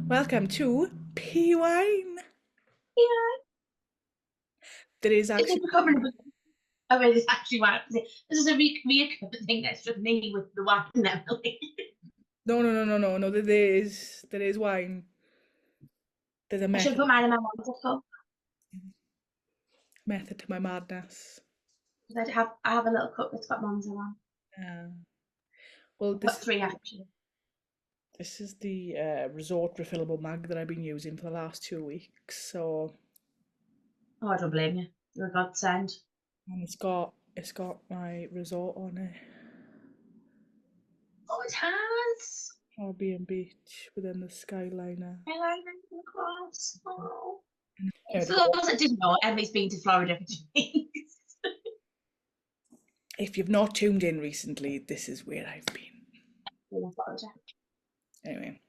Welcome to PWine. Yeah, There is it's actually a cover. I mean, it's actually why this is a reoccurring thing. That's just me with the wine and Emily. no. There is wine. There's a I should method put mine in my Monza cup method to my madness. because I have a little cup that's got Monza on. Uh, well, I've got three actually. this is the resort refillable mug that I've been using for the last 2 weeks. So, Oh, I don't blame you. You're a godsend. and it's got my resort on it. Oh, it has. Caribbean beach within the Skyliner. I like it across. Oh. There For we go. those that didn't know, Emily's been to Florida for 2 weeks. If you've not tuned in recently, this is where I've been. Florida. Anyway,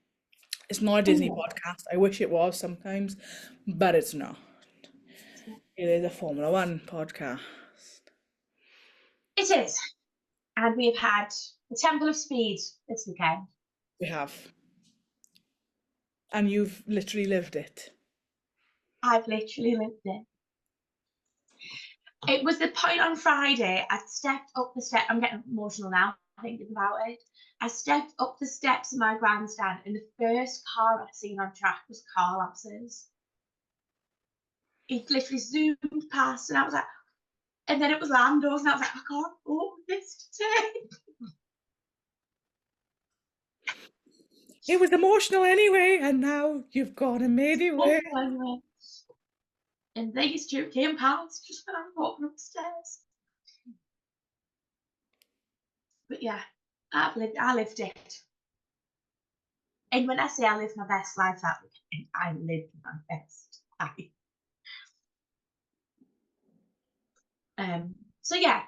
it's not a Disney Anyway, podcast. I wish it was sometimes, but it's not. It is a Formula One podcast. it is. And we've had the Temple of Speed this weekend. We have. And you've literally lived it. I've literally lived it. It was the point on Friday. I stepped up the step. I'm getting emotional now thinking about it. I stepped up the steps of my grandstand, and the first car I seen on track was Carlos's. It literally zoomed past, and I was like, and then it was Lando's, and I was like, I can't go this today. It was emotional anyway, and now you've gone and made it Oh, work. anyway. And these two came past just when I was walking upstairs. But yeah, I lived it. And when I say I lived my best life that weekend, I lived my best life. So yeah,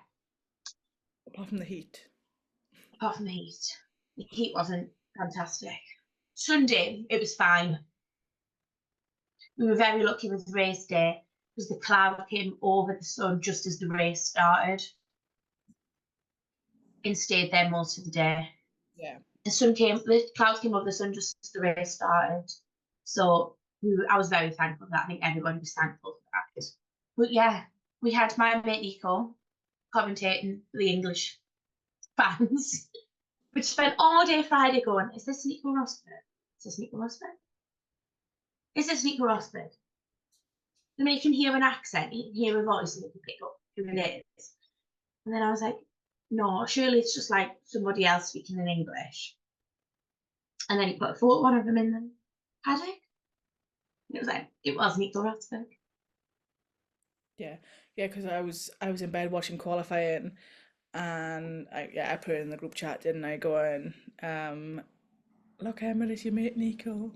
Apart from the heat. apart from the heat wasn't fantastic. Sunday, it was fine. We were very lucky with race day because the cloud came over the sun just as the race started and stayed there most of the day. Yeah. The clouds came over the sun just as the race started. So I was very thankful for that. I think everybody was thankful for that. But yeah, we had my mate Nico commentating for the English fans, which spent all day Friday going, is this Nico Rosberg? Is this Nico Rosberg? Is this Nico Rosberg? I mean, you can hear an accent, you can hear a voice, and you can pick up who it is. And then I was like, no, surely it's just like somebody else speaking in English. And then he put a photo of one of them in the paddock. And it was like, it was Nico Rosberg. Yeah. Yeah, because I was in bed watching qualifying and I put it in the group chat, didn't I? Going, look, Emma, it's your mate Nico.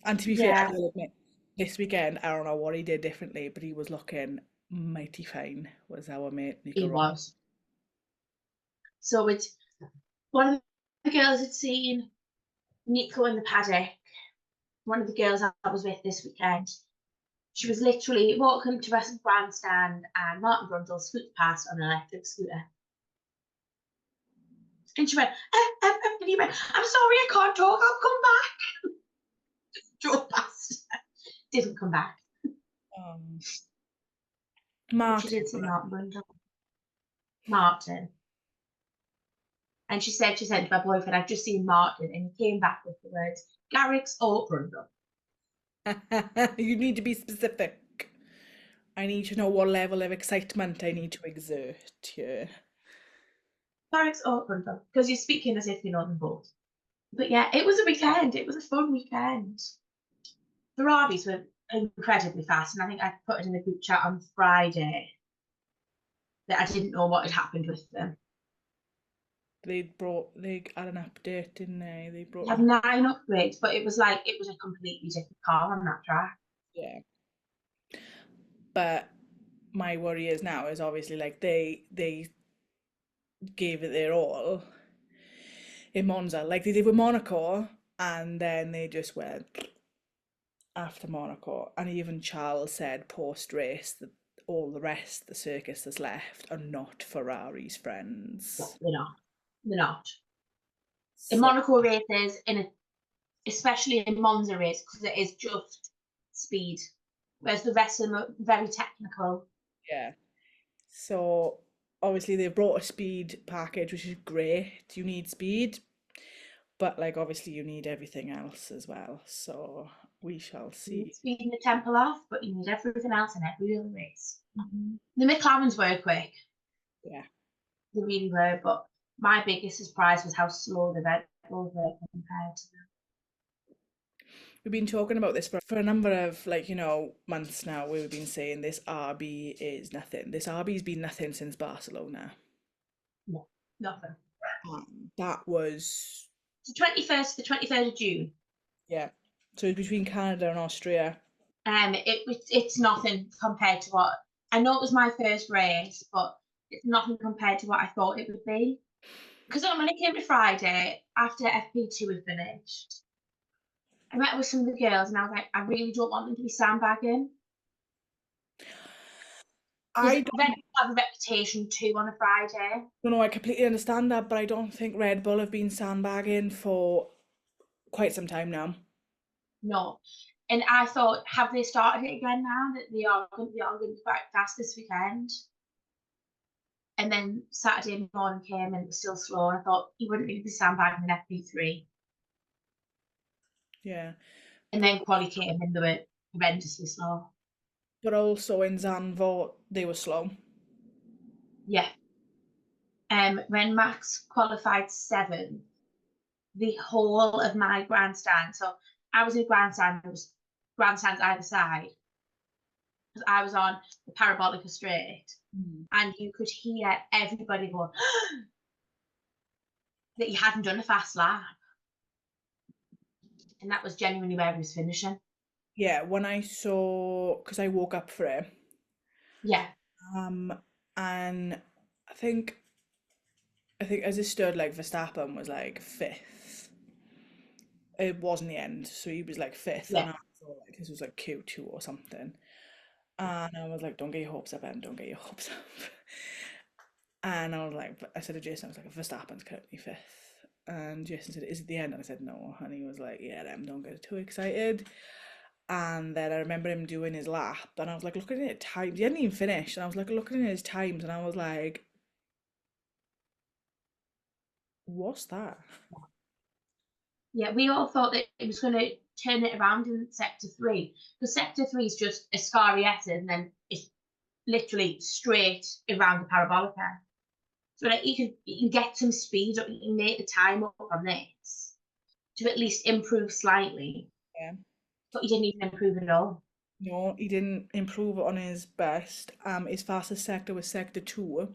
And to be fair, I Yeah, will admit, this weekend, I don't know what he did differently, but he was looking mighty fine, was our mate Nico he Rosberg. was. So it's one of the girls had seen Nico in the paddock. One of the girls I was with this weekend. She was literally walking to West Grandstand and Martin Brundle scooted past on an electric scooter. And she went, and he went, I'm sorry, I can't talk, I'll come back. Drove past. Didn't come back. Um, But she Martin. did see Martin Brundle. Martin. And she said to my boyfriend, I've just seen Martin, and he came back with the words, Garrick's or Brundle. You need to be specific. I need to know what level of excitement I need to exert here. Garrick's or Brundle. Because you're speaking as if you know them both. But yeah, it was a weekend. It was a fun weekend. Ferraris were incredibly fast, and I think I put it in the group chat on Friday that I didn't know what had happened with them. They had an update, didn't they? They They brought have in, 9 upgrades, but it was a completely different car on that track. yeah. But my worry is now is obviously like they gave it their all in Monza, like they did with Monaco, and then they just went after Monaco. And even Charles said post race that all the rest, the circus that's left, are not Ferrari's friends. No, they're not. They're not. In So Monaco races, in a especially in Monza race, because it is just speed, whereas the rest of them are very technical. Yeah. So obviously they brought a speed package, which is great. You need speed, but like obviously you need everything else as well. So we shall You need see. speed in the temple off, but you need everything else in every other race. Mhm. The McLarens were quick, Yeah. they really were, but my biggest surprise was how slow the Red Bulls were compared to them. We've been talking about this for a number of like, months now. We've been saying this RB is nothing. This RB's been nothing since Barcelona. No, nothing. That was, The 21st, the 23rd of June. yeah. So it's between Canada and Austria. It's nothing compared to what I know. It was my first race, but it's nothing compared to what I thought it would be. Because when it came to Friday after FP2 had finished, I met with some of the girls and I was like, I really don't want them to be sandbagging. Because I Red Bull have a reputation too on a Friday. don't know, I completely understand that, but I don't think Red Bull have been sandbagging for quite some time now. No. And I thought, have they started it again now that they are going to be quite fast this weekend? And then Saturday morning came and it was still slow. And I thought you wouldn't really be sandbagging in FP3. Yeah. And then quali came and they were horrendously slow. But also in Zandvoort, they were slow. Yeah. When Max qualified 7th, the whole of my grandstand, so I was in a grandstand, there was grandstands either side, because I was on the parabolic straight, and you could hear everybody going that he hadn't done a fast lap. And that was genuinely where he was finishing. Yeah, when I saw, because I woke up for it, Yeah. and I think as it stood, like Verstappen was like fifth. It wasn't the end, so he was like fifth, and Yeah. I thought like this was like Q2 or something. And I was like, don't get your hopes up, Em, don't get your hopes up. And I was like, I said to Jason, I was like, Verstappen's currently fifth. And Jason said, is it the end? And I said, no. And he was like, yeah, Em, don't get too excited. And then I remember him doing his lap, and I was like looking at his times. He hadn't even finished, and I was like looking at his times, and I was like, what's that? Yeah, we all thought that it was going to turn it around in sector 3, because sector 3 is just a scarietta and then it's literally straight around the parabolica. So like you can get some speed up, you can make the time up on this to at least improve slightly. Yeah. But he didn't even improve at all. No, he didn't improve on his best. His fastest sector was sector 2.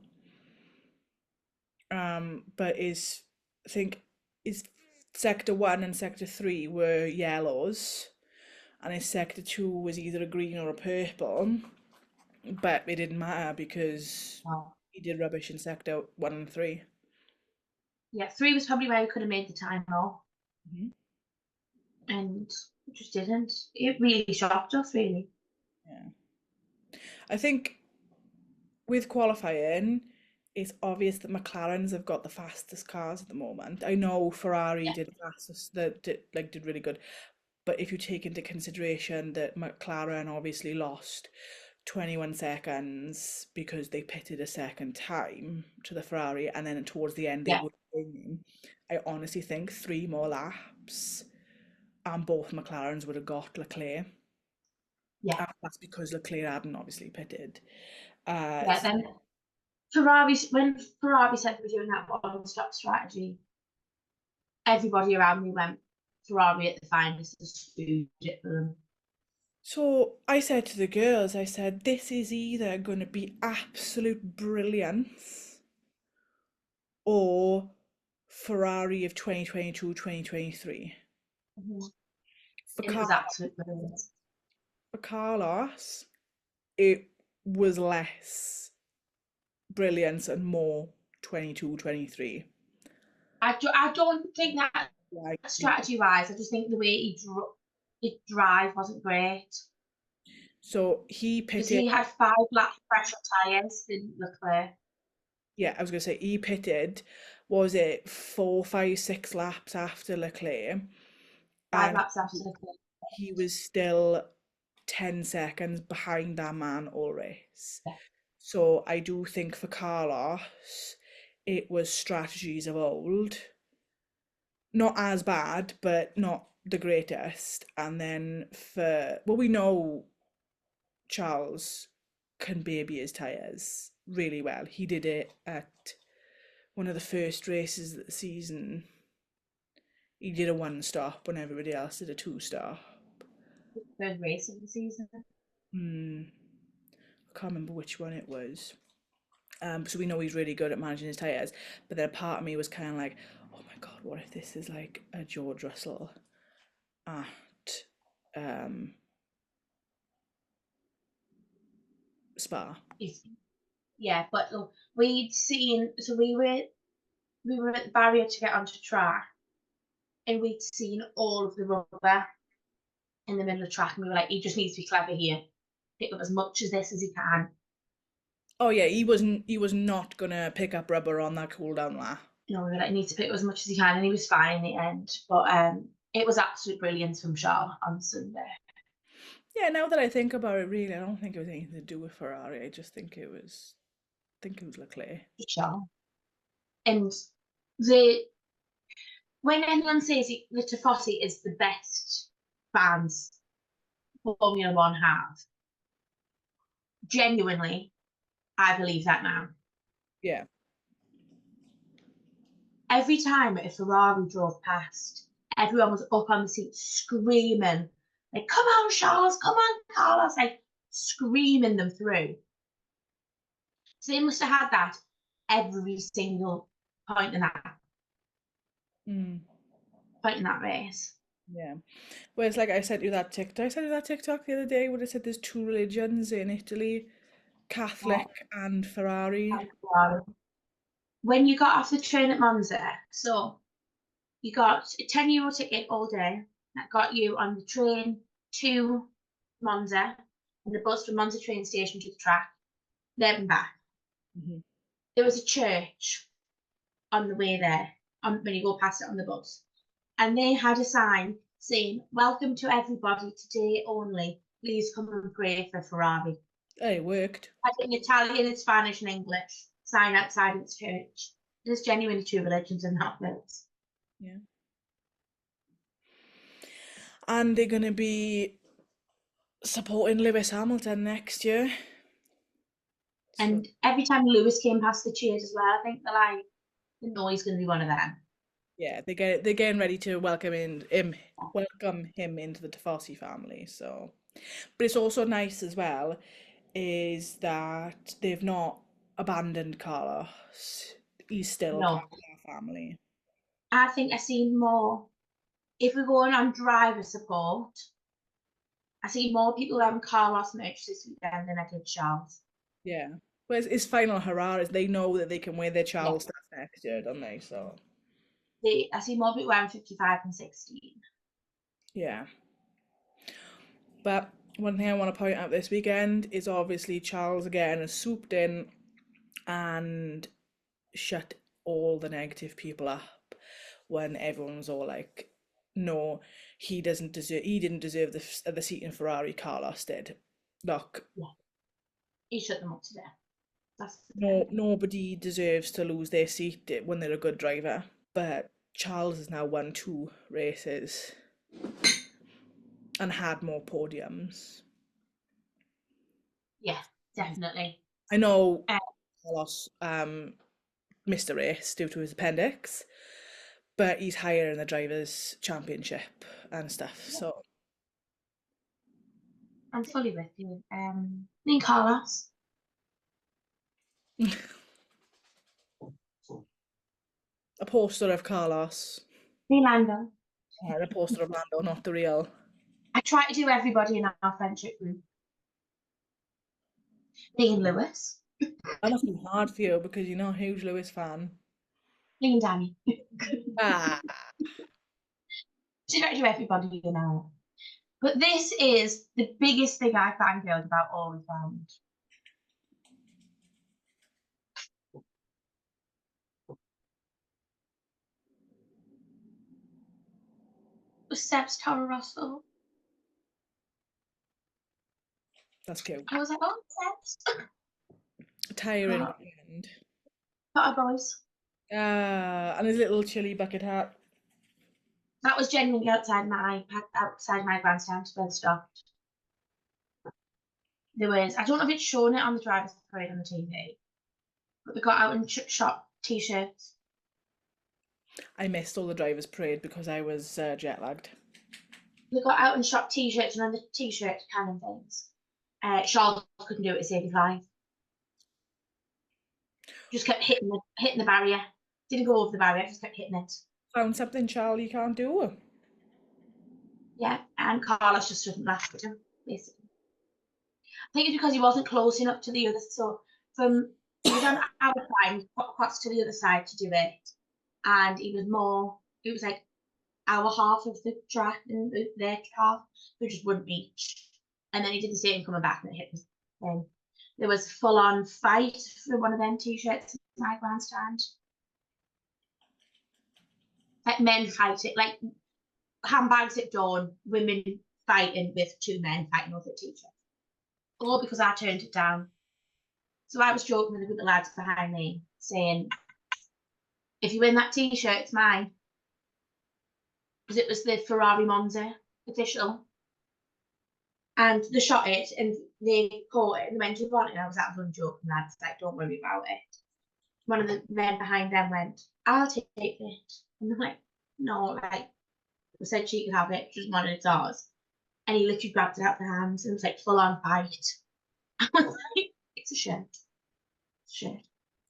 But I think his sector 1 and sector 3 were yellows, and his sector 2 was either a green or a purple. But it didn't matter because Oh. he did rubbish in sector 1 and 3. Yeah, 3 was probably where he could have made the time more. Mhm. And it just didn't. It really shocked us, really. Yeah. I think with qualifying, it's obvious that McLarens have got the fastest cars at the moment. I know Ferrari Yeah. did fastest, that did really good, but if you take into consideration that McLaren obviously lost 21 seconds because they pitted a second time to the Ferrari, and then towards the end they Yeah. were winning, I honestly think 3 more laps and both McLarens would have got Leclerc. Yeah. And that's because Leclerc hadn't obviously pitted. Yeah, then when Ferrari said they were doing that one-stop strategy, everybody around me went, Ferrari at the finest has food it for them. So I said to the girls, I said, this is either going to be absolute brilliance or Ferrari of 2022, 2023. Mm-hmm. For, It Car- was absolute brilliance. for Carlos, it was less brilliance and more 22, 23. I don't think that Like, strategy-wise, I just think the way his drive wasn't great. so he Because pitted, he had 5 lap pressure tyres, didn't Leclerc? yeah, I was going to say he pitted, was it 4, 5, 6 laps after Leclerc? 5 and laps after the finish. he was still 10 seconds behind that man all race. Yeah. So I do think for Carlos, it was strategies of old. Not as bad, but not the greatest. And then well, we know Charles can baby his tyres really well. He did it at one of the first races of the season. He did a one stop when everybody else did a two stop. Third race of the season. I can't remember which one it was. So we know he's really good at managing his tyres. But then a part of me was kind of like, oh my God, what if this is like a George Russell at Spa? Yeah, but look, we'd seen, so we were at the barrier to get onto track, and we'd seen all of the rubber in the middle of track, and we were like, he just needs to be clever here, pick up as much of this as he can. Oh yeah, he was not gonna pick up rubber on that cool down lap. You know, we were like, he needs to pick up as much as he can, and he was fine in the end. But it was absolute brilliance from Charles on Sunday. Yeah, now that I think about it, really, I don't think it was anything to do with Ferrari. I just think it was, Leclerc. Charles. And when anyone says the Tifosi is the best fans Formula One have, genuinely, I believe that now. Yeah. Every time a Ferrari drove past, everyone was up on the seat screaming, like, come on, Charles, come on, Carlos, like screaming them through. So they must have had that every single point in that point in that race. Yeah. Whereas, like, I sent you that TikTok. I sent you that TikTok the other day where it said there's two religions in Italy, Catholic and Ferrari. When you got off the train at Monza, so you got a €10 ticket all day that got you on the train to Monza and the bus from Monza train station to the track, there and back. Mhm. There was a church on the way there, when you go past it on the bus, and they had a sign saying, "Welcome to everybody today only. Please come and pray for Ferrari." Hey, it worked. Had it in Italian and Spanish and English, sign outside its church. There's genuinely two religions in that place. Yeah. And they're gonna be supporting Lewis Hamilton next year. So And every time Lewis came past the cheers as well, I think they're like, they know he's going to be one of them. yeah, they're getting ready to welcome him into the Tifosi family. So, but it's also nice as well is that they've not abandoned Carlos. He's still No, part of our family. I think I've seen more. If we're going on driver support, I see more people wearing Carlos merch this weekend than I did Charles. Yeah. Whereas it's final hurrahs, they know that they can wear their Yeah, Charles stuff next year, don't they? So I see more people wearing 55 and 16. yeah. But one thing I want to point out this weekend is obviously Charles again has swooped in and shut all the negative people up when everyone's all like, no, he didn't deserve the seat in Ferrari, Carlos did. Look, Yeah, he shut them up today. That's nobody deserves to lose their seat when they're a good driver. But Charles has now won 2 races and had more podiums. yeah, definitely. I know Uh, Carlos missed a race due to his appendix, but he's higher in the drivers' championship and stuff. So I'm fully with you. Me and Carlos. a poster of Carlos Me Lando. and a poster of Lando, not the real. I try to do everybody in our friendship group. Me and Lewis. That must be hard for you because you're not a huge Lewis fan. Me and Danny. Ah, So try to do everybody in our. But this is the biggest thing I fangirled about all weekend. was Seb's Toro Rosso. That's cute. I was like, oh, Seb's. Tiring Got weekend. our boys. And his little chili bucket hat. That was genuinely outside my grandstand where they stopped. There was, I don't know if it's shown it on the driver's parade on the TV, but they got out and shot t-shirts. I missed all the drivers' parade because I was jet lagged. They got out and shot t-shirts, and on the t-shirt kind of things. Charles couldn't do it to save his life. Just kept hitting the barrier. Didn't go over the barrier, just kept hitting it. Found something Charlie can't do. Yeah, and Carlos just wouldn't laugh at him, basically. I think it's because he wasn't close enough to the other, so he was on our side, quite to the other side to do it, and it was like our half of the track and their half, who just wouldn't reach. And then he did the same coming back and it hit him. There was full on fight for one of them t-shirts in my grandstand. Like men fighting, like handbags at dawn, women fighting with two men fighting over t-shirts. All because I turned it down. So I was joking with a group of lads behind me, saying, if you win that t-shirt, it's mine. Because it was the Ferrari Monza official. And they shot it and they caught it and they went, do you want it? And I was out of joking, lads, like, don't worry about it. One of the men behind them went, I'll take it. And I'm like, no, like, we said she could have it, just wanted it's ours. And he literally grabbed it out of the hands and it was like full on fight. I was like, it's a shirt. It's a shirt.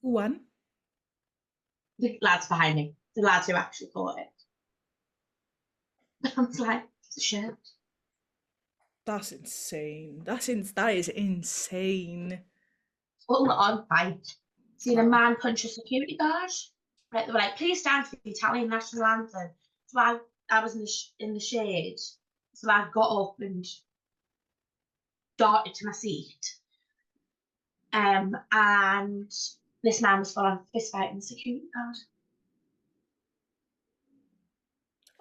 Who won? The lads behind me, the lads who actually caught it. I was like, it's a shirt. That's insane. That is insane. Full on fight. Seen a man punch a security guard. Right, they were like, please stand for the Italian national anthem. So I was in the shade. So I got up and darted to my seat. And this man was full on fist fighting the security guard.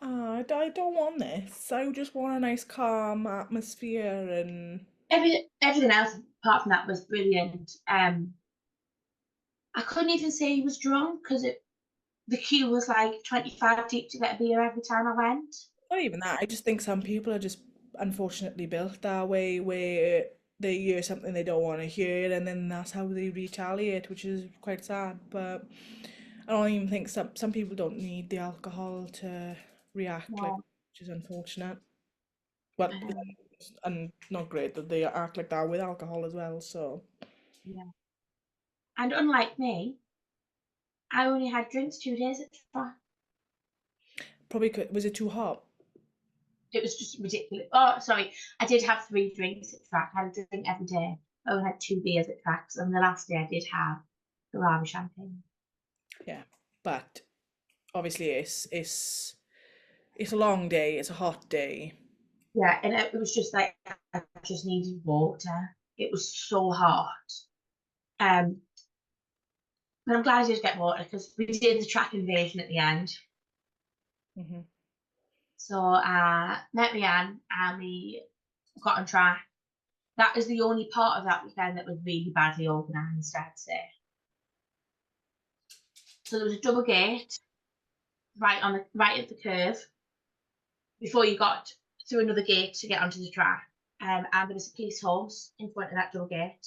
I don't want this. I just want a nice calm atmosphere and Everything else apart from that was brilliant. I couldn't even say he was drunk because the queue was like 25 deep to get a beer every time I went. not even that. I just think some people are just unfortunately built that way where they hear something they don't want to hear and then that's how they retaliate, which is quite sad. But I don't even think some people don't need the alcohol to react like, No. which is unfortunate. Well, Um, and not great that they act like that with alcohol as well. So yeah. And unlike me, I only had drinks 2 days at the track. probably was it too hot? It was just ridiculous. Oh, sorry. I did have 3 drinks at track. I had a drink every day. I only had 2 beers at tracks. And the last day I did have Ferrari champagne. Yeah, but obviously it's a long day. It's a hot day. Yeah, and it was just like I just needed water. It was so hot. And I'm glad I did get water because we did the track invasion at the end. Hmm. So met Rianne and we got on track. That is the only part of that weekend that was really badly organised, I'd say. So there was a double gate right at the curve before you got through another gate to get onto the track. And there was a police horse in front of that double gate.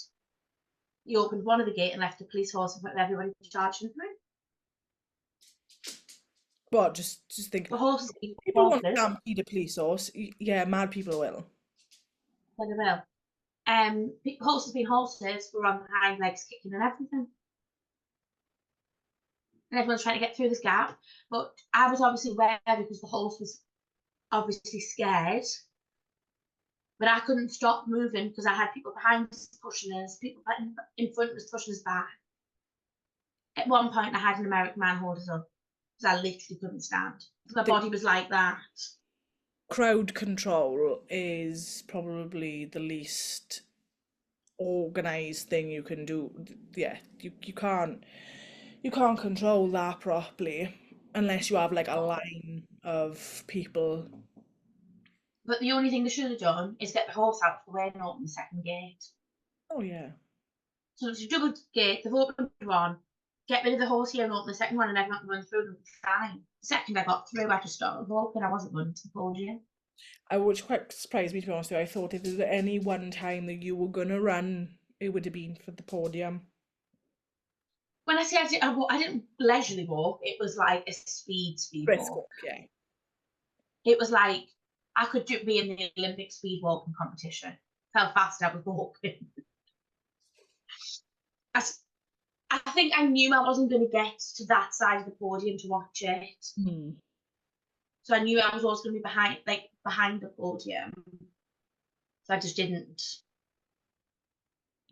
You opened one of the gate and left the police horse in front of everybody charging through. But just think, The horses people want to horses, stampede a police horse. Yeah, mad people will. so they will. Horses being horses were on the hind legs kicking and everything. And everyone's trying to get through this gap. But I was obviously aware because the horse was obviously scared. But I couldn't stop moving because I had people behind us pushing us, people in front of us pushing us back. At one point, I had an American man hold us up because I literally couldn't stand. My body was like that. Crowd control is probably the least organized thing you can do. Yeah, you can't control that properly unless you have like a line of people But the only thing they should have done is get the horse out for when open the second gate. Oh yeah. So it's a double gate, they've opened one, get rid of the horse here and open the second one, and everyone can run through them fine. The second I got through, I just started walking, I wasn't going to the podium. I was quite surprised, me to be honest with you. I thought if there was any one time that you were gonna run, it would have been for the podium. When I say I didn't leisurely walk, it was like a speed Brisk walk. walk, yeah. It was like I could be in the Olympic speed walking competition. How fast I was walking. I think I knew I wasn't going to get to that side of the podium to watch it. Hmm. So I knew I was always going to be behind the podium. So I just didn't.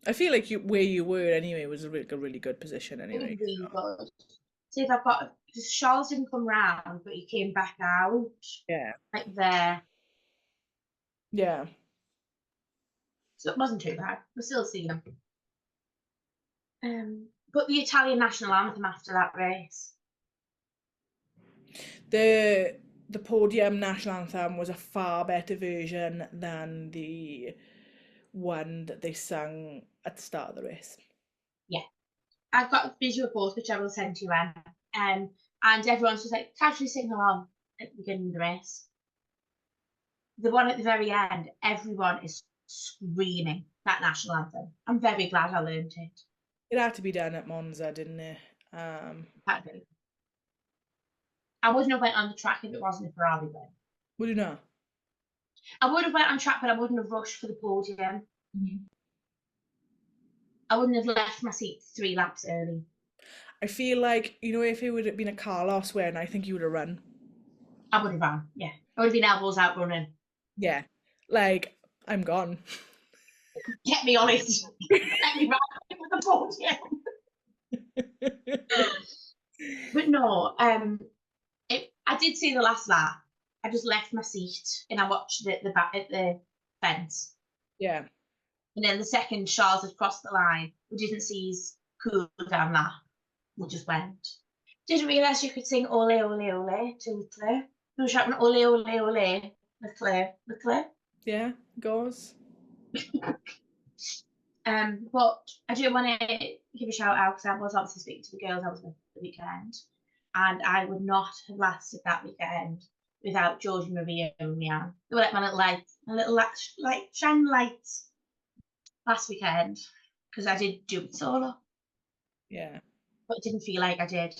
I feel like where you were anyway was a really good position It was anyway. really So. good. See if I've got, because Charles didn't come round, but he came back out. Yeah. Like there. Yeah. So it wasn't too bad. We're still seeing him. But the Italian national anthem after that race. The podium national anthem was a far better version than the one that they sung at the start of the race. Yeah. I've got a visual report which I will send to you, Anne. And everyone's just like casually singing along at the beginning of the race. The one at the very end, everyone is screaming that national anthem. I'm very glad I learned it. It had to be done at Monza, didn't it? I wouldn't have went on the track if it wasn't a Ferrari win. Would you know? I would have went on track, but I wouldn't have rushed for the podium. Mm-hmm. I wouldn't have left my seat 3 laps early. I feel like, if it would have been a Carlos win, I think you would have run. I would have run, yeah. I would have been elbows out running. Yeah. Like, I'm gone. Get me on it. Let me run with the podium. But no, I did see the last lap. I just left my seat and I watched it at the fence. Yeah. And then the second Charles had crossed the line, we didn't see his cool down lap. We just went. Didn't realise you could sing ole ole ole to Leclerc. We were shouting ole ole ole, Leclerc. Yeah, goes. But I do want to give a shout out because I was obviously speaking to the girls I was with the weekend, and I would not have lasted that weekend without George and Maria and Leanne. They were like my little light, shine lights last weekend because I did do it solo. Yeah. But it didn't feel like I did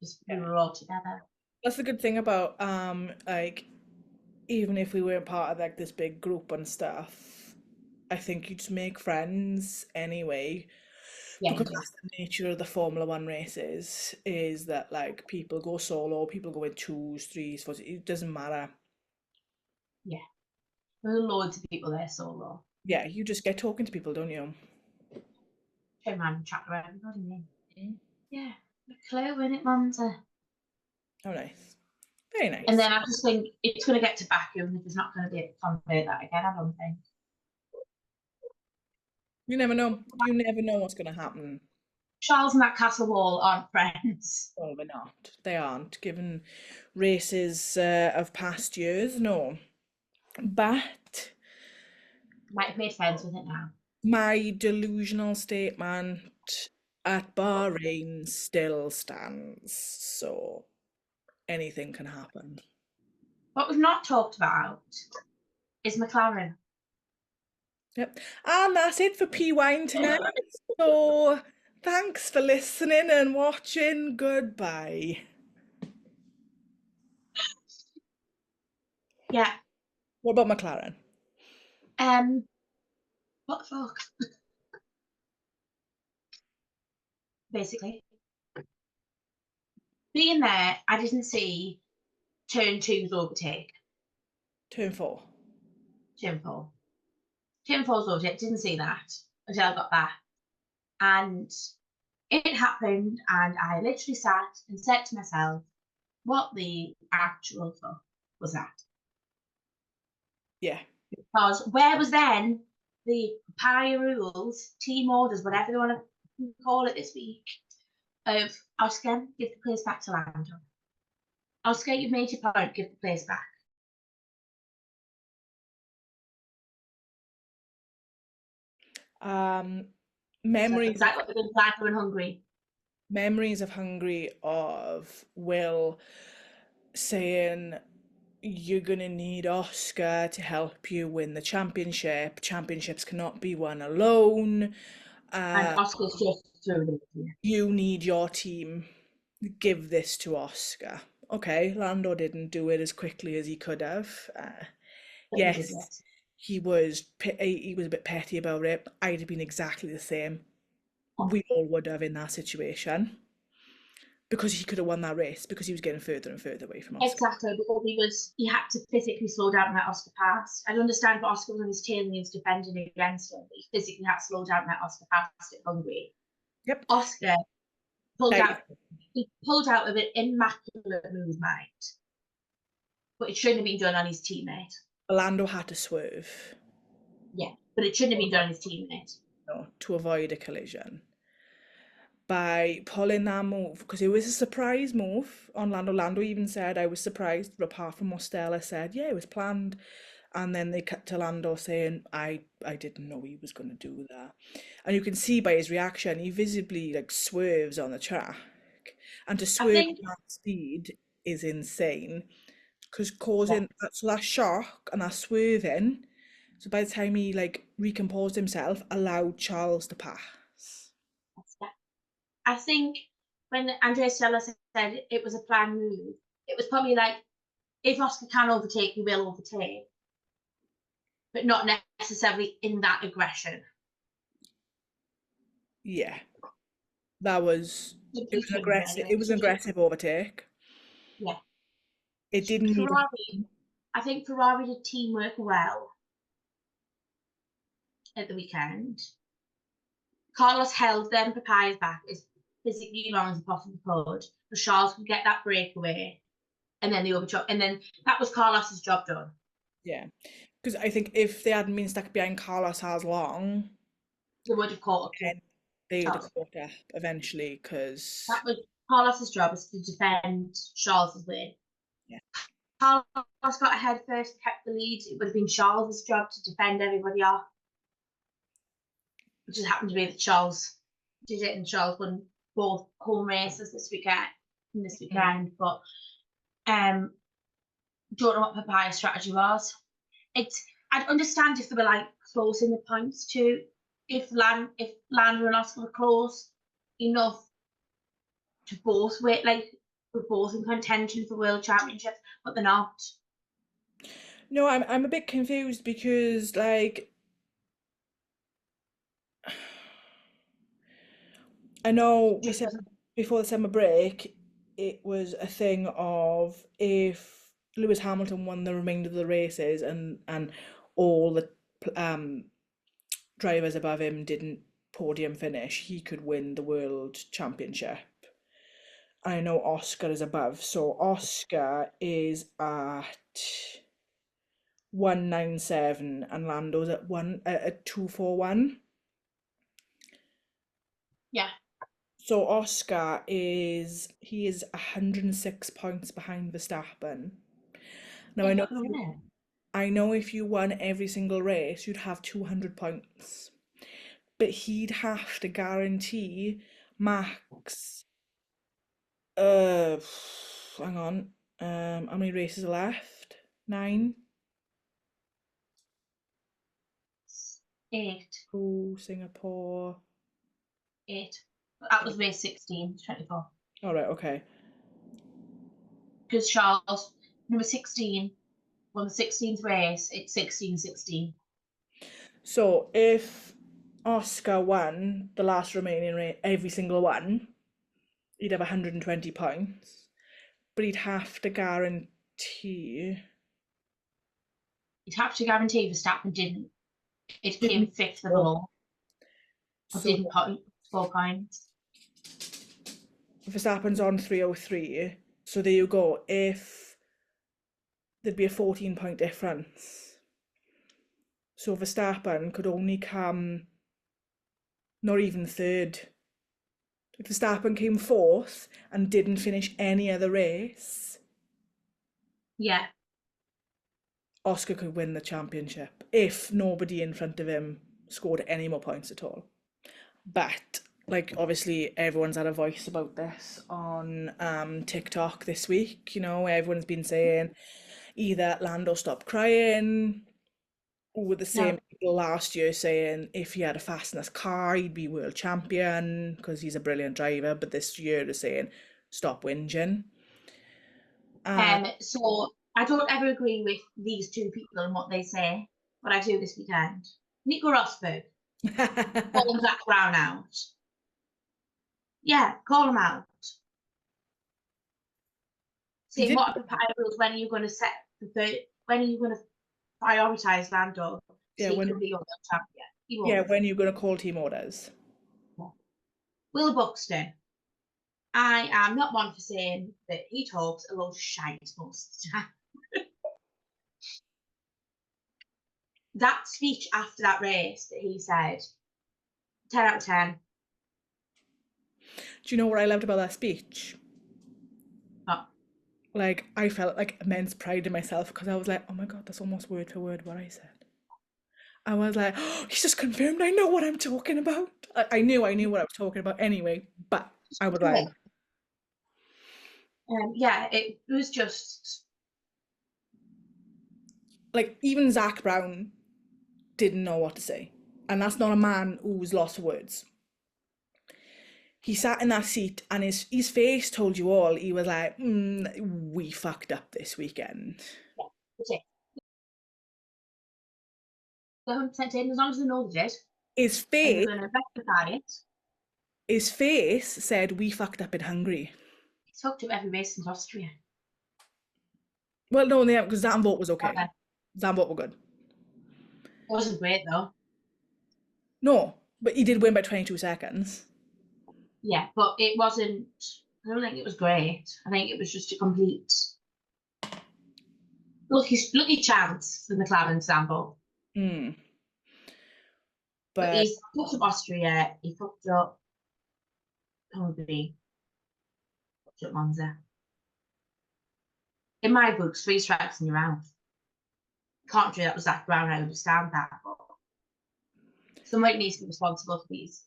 because we were all together. That's the good thing about like even if we weren't part of like this big group and stuff, I think you just make friends anyway. Yeah, Because that's the nature of the Formula One races, is that like people go solo, people go in twos, threes, fours, it doesn't matter. yeah. There were loads of people there solo. Yeah, you just get talking to people, don't you? Turn around and chat around everybody. Yeah, Leclerc win it, Monza. Oh, nice. Very nice. And then I just think it's going to get to Baku and there's not going to be able to convert that again, I don't think. You never know. You never know what's going to happen. Charles and that castle wall aren't friends. Well, they're not. They aren't, given races of past years, no. But Might have made friends with it now. my delusional statement at Bahrain still stands, so anything can happen. What we've not talked about is McLaren. Yep. And that's it for PWine tonight. So thanks for listening and watching. Goodbye. Yeah. What about McLaren? What the fuck? Basically. Being there, I didn't see turn 2's overtake. Turn 4. Turn 4. Turn 4's overtake, didn't see that until I got back. And it happened, and I literally sat and said to myself, what the actual fuck was that? Yeah. Because where was then the PIA rules, team orders, whatever they want to call it this week, of Oscar, give the place back to Lando. Oscar, you've made your point, give the place back. Um, So memories of like what they've been glad in Hungary. memories of Hungary of Will saying you're gonna need Oscar to help you win the championship. Championships cannot be won alone. And Uh, Oscar's just through the you need your team. Give this to Oscar. Okay, Lando didn't do it as quickly as he could have. but he did Yes, it. he was a bit petty about it. I'd have been exactly the same. We all would have in that situation because he could have won that race because he was getting further and further away from Oscar. Exactly, because he had to physically slow down and let Oscar pass. I understand what Oscar was on his tail and he was defending against him, but he physically had to slow down and let Oscar pass at Hungary. Yep. Oscar pulled Like, out he pulled out of an immaculate movement, but it shouldn't have been done on his teammate. Lando had to swerve, Yeah, but it shouldn't have been done on his teammate. to avoid a collision by pulling that move because it was a surprise move on Lando. Lando even said, I was surprised, apart from what Stella said, yeah, it was planned. And then they cut to Lando saying, I didn't know he was going to do that. And you can see by his reaction, he visibly like swerves on the track. And to I swerve think at that speed is insane because yeah, causing that shock and that swerving. So by the time he like recomposed himself, allowed Charles to pass. yeah. I think when Andrea Stella said it was a planned move, it was probably like if Oscar can overtake, he will overtake, but not necessarily in that aggression. Yeah, that was it He was an shouldn't aggressive anyway. it was an aggressive overtake. Yeah. It didn't need Ferrari, I think Ferrari did teamwork well at the weekend. Carlos held them Papayas back as physically long as he possibly could, so Charles could get that breakaway, and then the overtook, and then that was Carlos's job done. yeah. Because I think if they hadn't been stuck behind Carlos as long, They would have caught up to then they'd have Charles. caught up eventually. Because That was Carlos's job is to defend Charles's win. yeah, Carlos got ahead first, kept the lead. It would have been Charles's job to defend everybody off. It just happened to be that Charles did it, and Charles won both home races this weekend. But don't know what Papaya's strategy was. I'd understand if they were like close in the points too. If Lando and Oscar were close enough to both wait, like we're both in contention for world championships, but they're not. no, I'm a bit confused because like I know we Just said doesn't. before the summer break it was a thing of if Lewis Hamilton won the remainder of the races and all the um drivers above him didn't podium finish, he could win the world championship. I know Oscar is above, so Oscar is at 197 and Lando's at 241. Yeah. So Oscar is 106 points behind Verstappen. Now They're not going to win it. I know if you won every single race, you'd have 200 points. But he'd have to guarantee max uh hang on. How many races are left? 9. 8. Oh, Singapore. 8. That was race 16, 24. All right, okay. Because Charles, number 16, won the 16th race, it's 16-16. So if Oscar won the last remaining race, every single one, he'd have 120 points, but he'd have to guarantee. You'd have to guarantee Verstappen didn't. It came Didn't 5th of the score. law, or So didn't score points. Verstappen's on 303. So there you go. If there'd be a 14-point difference. So Verstappen could only come not even third. If Verstappen came fourth and didn't finish any other race, Yeah. Oscar could win the championship if nobody in front of him scored any more points at all. But like obviously everyone's had a voice about this on TikTok this week, everyone's been saying either Lando stop crying, or the No. same people last year saying if he had a fastness car he'd be world champion because he's a brilliant driver, but this year they're saying stop whinging. So I don't ever agree with these two people and what they say, but I do this weekend. Nico Rosberg, calling Zach Brown out. Yeah, call him out. Saying what are the priorities? When are you going to when are you going to prioritise Lando so he can be your world champion? Yeah, when are you going to call team orders? Yeah. Will Buxton. I am not one for saying that he talks a lot of shite most of the time. That speech after that race that he said, 10 out of 10. Do you know what I loved about that speech? Oh. Like, I felt like immense pride in myself because I was like, oh my God, that's almost word for word what I said. I was like, oh, he's just confirmed I know what I'm talking about. I knew what I was talking about anyway, but I was like... yeah, it was just... Like, even Zach Brown didn't know what to say. And that's not a man who's lost for words. He sat in that seat and his face told you all. He was like, we fucked up this weekend. Yeah, that's it. 100% in, as long as they know they did. His face... And they're going to rectify it. His face said, we fucked up in Hungary. He's fucked up every race in Austria. Well, no, because Zandvoort was okay. Zandvoort were good. It wasn't great, though. No, but he did win by 22 seconds. Yeah, but it wasn't... I don't think it was great. I think it was just a complete... lucky chance for McLaren Zandvoort. But he's fucked up Austria, he fucked up Hungary, fucked up Monza. In my books, 3 strikes and you're out. Can't do that with Zach Brown, I understand that, but somebody needs to be responsible for these.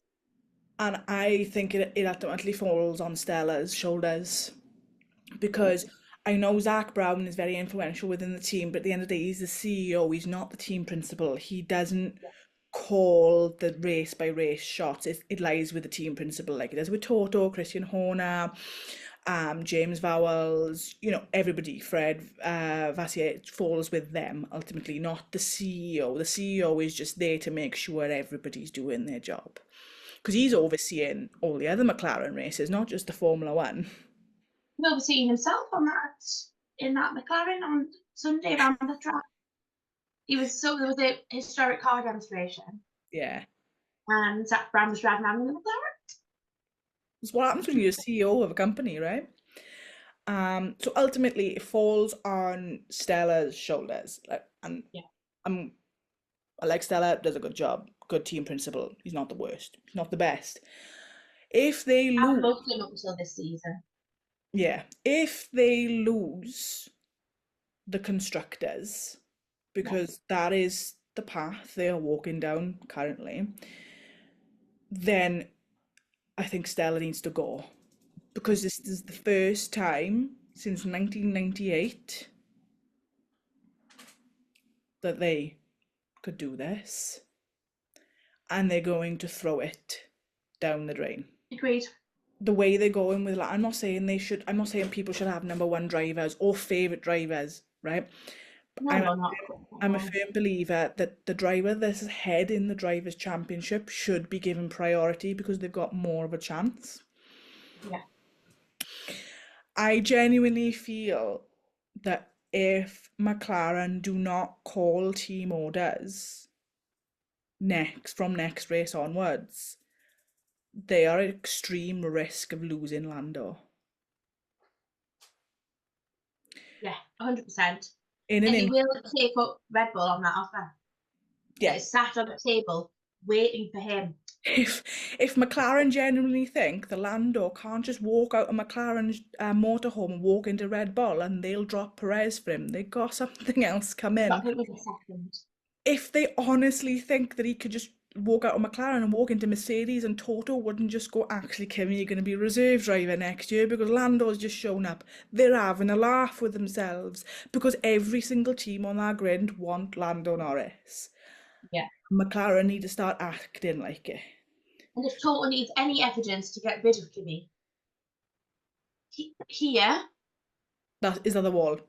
And I think it ultimately falls on Stella's shoulders because I know Zach Brown is very influential within the team, but at the end of the day, he's the CEO, he's not the team principal. He doesn't call the race by race shots. It lies with the team principal, like it does with Toto, Christian Horner, James Vowles, everybody, Fred Vassier, falls with them ultimately, not the CEO. The CEO is just there to make sure everybody's doing their job. Because he's overseeing all the other McLaren races, not just the Formula One. He's overseeing himself in that McLaren on Sunday around the track. There was a historic car demonstration. Yeah. And Zach Brown was driving around in the McLaren. That's what happens when you're a CEO of a company, right? So ultimately, it falls on Stella's shoulders. I like Stella, does a good job, good team principal. He's not the worst, he's not the best. If they lose, I've loved him up until this season. Yeah, if they lose the constructors, because that is the path they are walking down currently, then I think Stella needs to go. Because this is the first time since 1998 that they could do this. And they're going to throw it down the drain. Agreed. The way they're going with, I'm not saying people should have number one drivers or favourite drivers, right? I'm a firm believer that the driver that's ahead in the Drivers' Championship should be given priority because they've got more of a chance. Yeah. I genuinely feel that if McLaren do not call team orders from next race onwards, they are at extreme risk of losing Lando. Yeah, 100%. And he will take up Red Bull on that offer. Yeah, it's sat on the table waiting for him. If McLaren genuinely think the Lando can't just walk out of McLaren's motorhome and walk into Red Bull and they'll drop Perez for him, they got something else come in. It was a second. If they honestly think that he could just walk out of McLaren and walk into Mercedes, and Toto wouldn't just go, actually, Kim, you're going to be reserve driver next year because Lando's just shown up. They're having a laugh with themselves because every single team on that grid want Lando Norris. Yeah. McLaren need to start acting like it. And if Toto needs any evidence to get rid of Kimi, here, Is that the wall?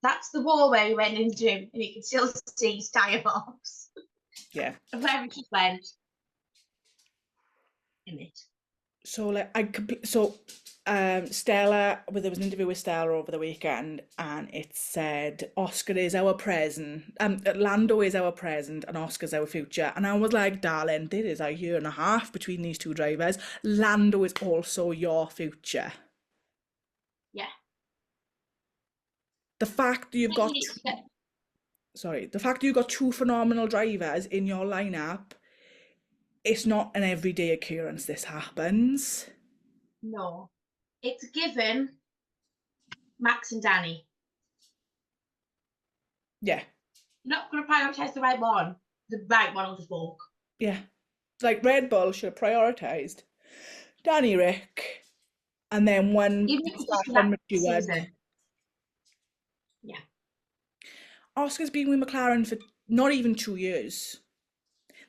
that's the wall where he went into him, and you can still see his tyre marks. Yeah. And where he just went in it. So like Stella, well, there was an interview with Stella over the weekend, and it said Oscar is our present, Lando is our present, and Oscar's our future. And I was like, darling, there is a year and a half between these two drivers. Lando is also your future. Yeah. The fact that you've got the fact that you've got two phenomenal drivers in your lineup, it's not an everyday occurrence. This happens. No, it's given Max and Danny. Yeah. You're not going to prioritise the right one. The right one will just walk. Yeah. Like Red Bull should have prioritised Danny Rick, and then when Even if it's just for that season. Yeah. Oscar's been with McLaren for not even 2 years.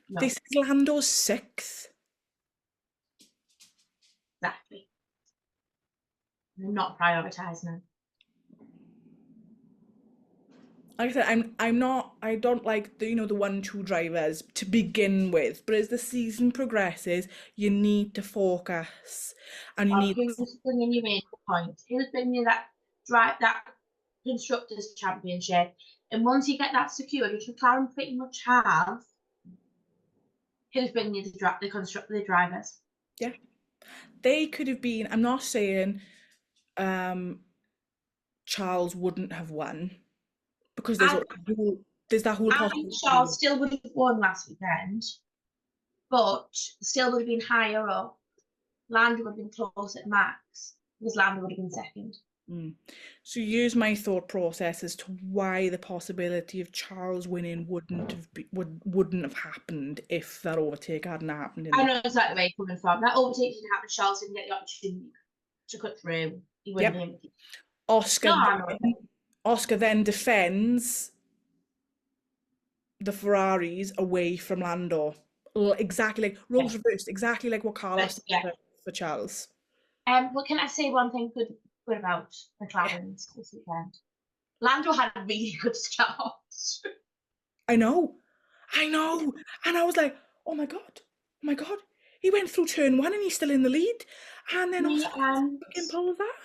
No. This is Lando's 6th. Exactly. They're not prioritising him. Like I said, I don't like the 1-2 drivers to begin with, but as the season progresses, you need to focus, and you need. Who's bringing you in the points? Who's bringing you that constructors championship? And once you get that secured, which McLaren pretty much have, who's bringing you the drivers? Yeah, they could have been. I'm not saying Charles wouldn't have won, because there's that whole possibility. Charles still would have won last weekend, but still would have been higher up. Lando would have been closer to Max, because Lando would have been second. So use my thought process as to why the possibility of Charles winning wouldn't have happened if that overtake hadn't happened. I know exactly where you're coming from. That overtake didn't happen. Charles didn't get the opportunity to cut through. He wouldn't have. Oscar then defends the Ferraris away from Lando. Exactly like roles reversed, exactly like what Carlos did for Charles. Well, can I say one thing good about McLaren's this weekend? Lando had a really good start. I know. And I was like, oh my God. He went through turn 1 and he's still in the lead. And then Oscar fucking pulled that.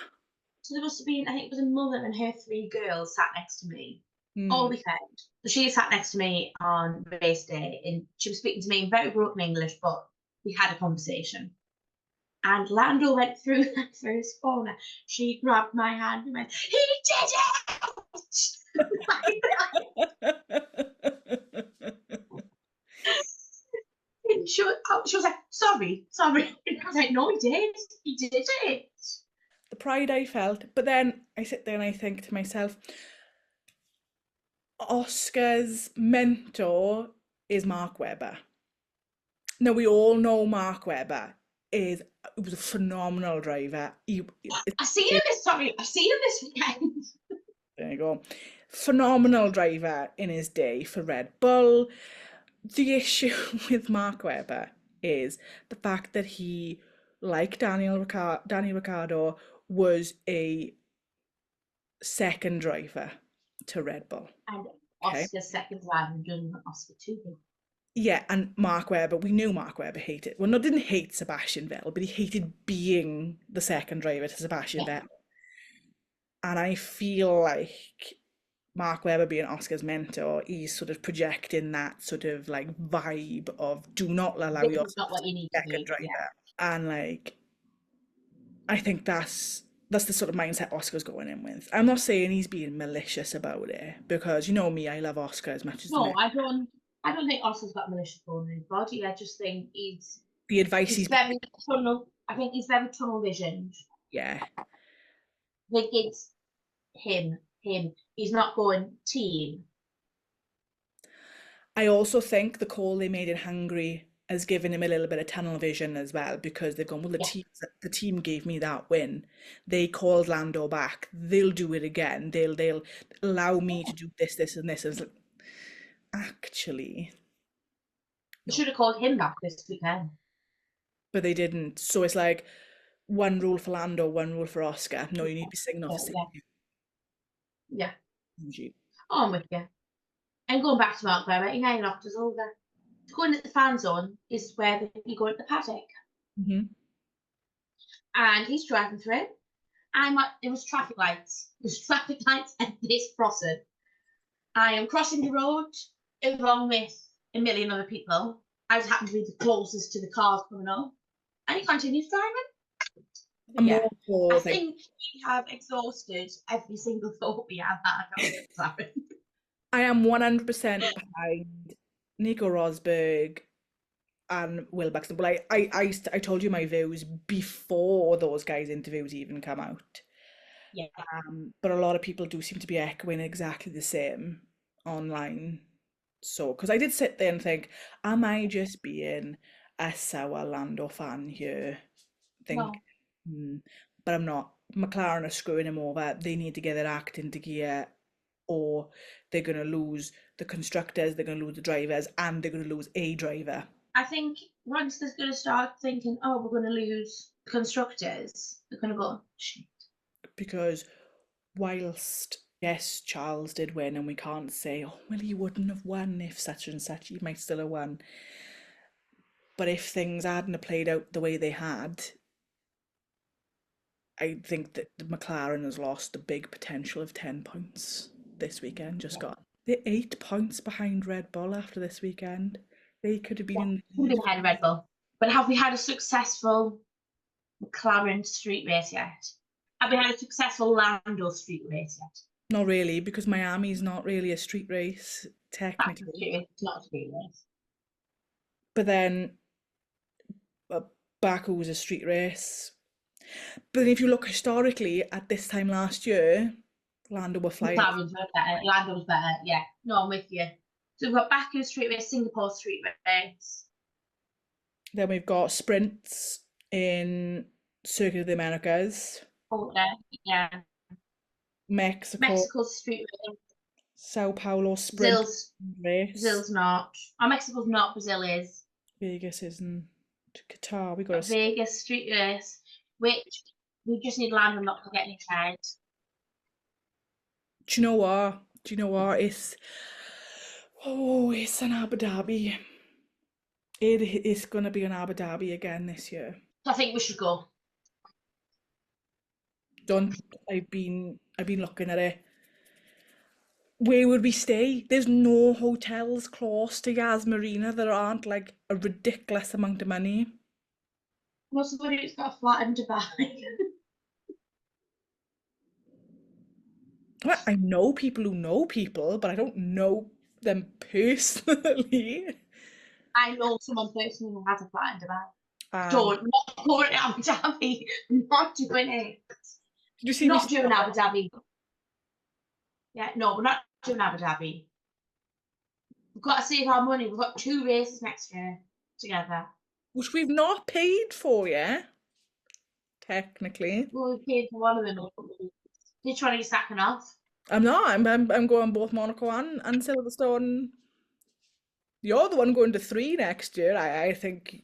So there must have been, I think it was a mother and her 3 girls sat next to me all weekend. So she sat next to me on race day, and she was speaking to me in very broken English, but we had a conversation. And Lando went through that first corner. She grabbed my hand and went, "He did it!" And she was like, sorry. And I was like, no, he did it. The pride I felt, but then I sit there and I think to myself, Oscar's mentor is Mark Webber. Now, we all know Mark Webber was a phenomenal driver. I've seen him this weekend. There you go. Phenomenal driver in his day for Red Bull. The issue with Mark Webber is the fact that he, like Danny Ricciardo, was a second driver to Red Bull. And Oscar's second driver done Oscar too. Yeah, and Mark Webber, we knew Mark Webber hated, well, no, didn't hate Sebastian Vettel, but he hated being the second driver to Sebastian Vettel. And I feel like Mark Webber being Oscar's mentor, he's sort of projecting that sort of like vibe of do not allow your second driver. Yeah. And like, I think that's the sort of mindset Oscar's going in with. I'm not saying he's being malicious about it, because you know me, I love Oscar as much as I don't think Oscar's got malicious going in his body. I just think he's very tunnel. I think he's very tunnel visioned. Yeah. I think it's him. He's not going team. I also think the call they made in Hungary has given him a little bit of tunnel vision as well, because they've gone, well, Yeah. the team gave me that win. They called Lando back. They'll do it again. They'll allow me to do this, this, and this. And it's like, actually, They no. should have called him back this weekend. But they didn't. So it's like one rule for Lando, one rule for Oscar. No, you need to be singing off the same Yeah. tune. Oh, I'm with you. And going back to Mark Webber, he nearly knocked us over. Going at the fan zone is where you go into the paddock. Mm-hmm. And he's driving through. It was traffic lights. There's traffic lights at this crossing. I am crossing the road along with a million other people. I just happen to be the closest to the cars coming up. And he continues driving. I'm Yeah. more for, I think we have exhausted every single thought we have had about McLaren. I am 100% behind Nico Rosberg and Will Buxton. But I told you my views before those guys' interviews even come out. Yeah. But a lot of people do seem to be echoing exactly the same online. So, because I did sit there and think, am I just being a sour Lando fan here? Think, but I'm not. McLaren are screwing him over. They need to get their act into gear, or they're going to lose the constructors, they're going to lose the drivers, and they're going to lose a driver. I think once they're going to start thinking, oh, we're going to lose constructors, they're going to go, shit. Because whilst, yes, Charles did win, and we can't say, oh, well, he wouldn't have won if such and such, he might still have won. But if things hadn't have played out the way they had, I think that the McLaren has lost the big potential of 10 points this weekend, just got. They're 8 points behind Red Bull after this weekend. They could have been in the lead. Ahead of Red Bull. But have we had a successful McLaren street race yet? Have we had a successful Lando street race yet? Not really, because Miami's not really a street race, technically. It's not a street race. But then Baku was a street race. But then if you look historically at this time last year, Lando were flying. McLaren's better. Lando was better. Yeah. No, I'm with you. So we've got Baku street race, Singapore street race. Then we've got sprints in Circuit of the Americas. Oh, yeah. Mexico's street race. Sao Paulo sprint race. Brazil's not. Oh, Mexico's not. Brazil is. Vegas isn't. Qatar, we got a Vegas street race, which we just need Lando not to get any tired. Do you know what? It's an Abu Dhabi. It is gonna be an Abu Dhabi again this year. I think we should go. I've been looking at it. Where would we stay? There's no hotels close to Yas Marina that aren't like a ridiculous amount of money. What's somebody who's got a flat in Dubai? Well, I know people who know people, but I don't know them personally. I know someone personally who has a flat in Dubai. Not going to Abu Dhabi. Not doing it. Did you see not doing Abu Dhabi. Yeah, no, we're not doing Abu Dhabi. We've got to save our money. We've got 2 races next year together. Which we've not paid for yet, technically. Well, we paid for one of them. You're trying to get stacking off. I'm not. I'm going both Monaco and Silverstone. You're the one going to 3 next year. I think.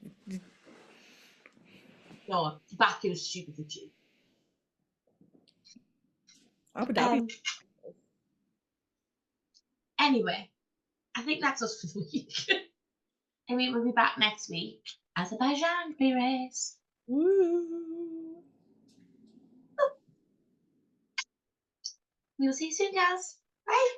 No, Baku is stupidly cheap. Abu Dhabi. Anyway, I think that's us for the week. I mean, we'll be back next week. Azerbaijan race. Woo! We'll see you soon, guys. Bye.